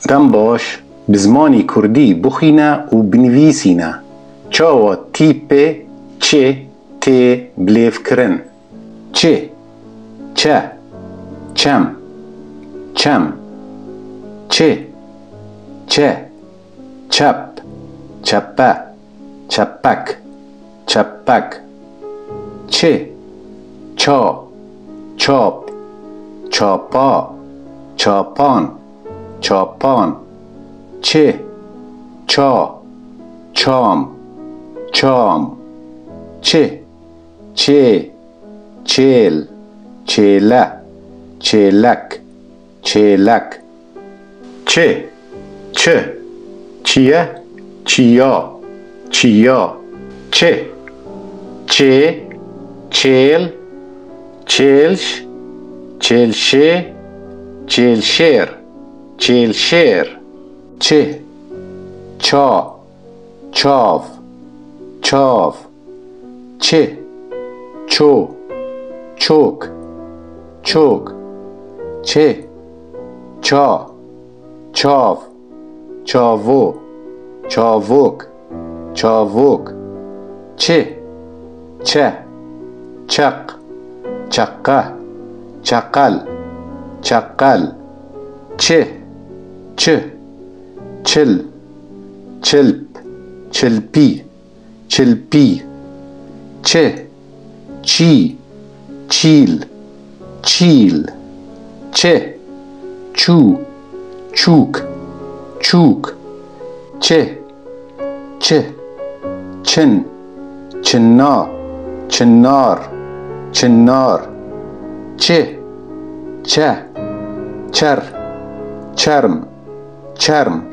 دم باش بزمانی کردی بخینه و بنویسینه. چاوا تیپ چه تی بلیف کرن. چه، چه، چم، چم، چه، چه، چپ، چپه، چپک، چپک. چه، چا، چاپ، چاپا، چاپان، چاپان. چه، چا، چام، چام. چه، چه، چیل، چیله، چیلک، چیلک. چه، چه، چیه، چیا، چیا. چه، چه، چیل، چیلش، چیلشه، چیلشیر، چیلشیر. چه، چا، چاو، چاو. چه، چو، چوک، چوک. چه، چا، چاو، چاوو، چاووک، چاووک. چه، چه، چق، چقه، چقل، چقل. چه، چه، چل، چلپ، چلپی، چلپی. چه، چی، چیل، چیل. چه، چو، چوک، چوک. چه، چه، چن، چنا، چنار، چنار. چه، چه، چر، چرم، چرم.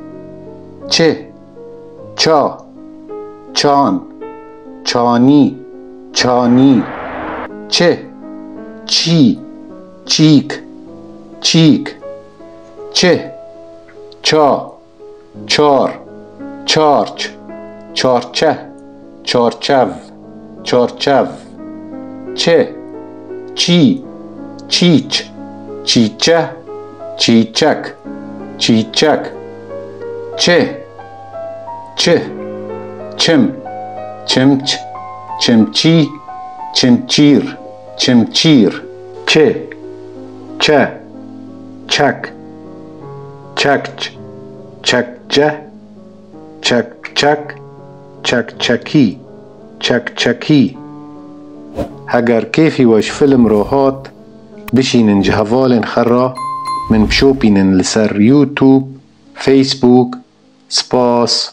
چه، چا، چان، چانی، چانی. چه، چی، چیک، چیک. چه، چا، چار، چارچ، چارچه، چارچو، چارچو. چه، چی، چیچ، چیچه، چیچک، چیچک. چه، چه، چم، چمچ، چمچی، چمچیر، چمچیر. چه، چه، چک، چکچ، چکچه، چکچک، چکچکی، چکچکی. هگر كيفي وش فيلم روهات بشينن جهوالن خرا من بشوبينن لسر يوتيوب، فيسبوك، سباس.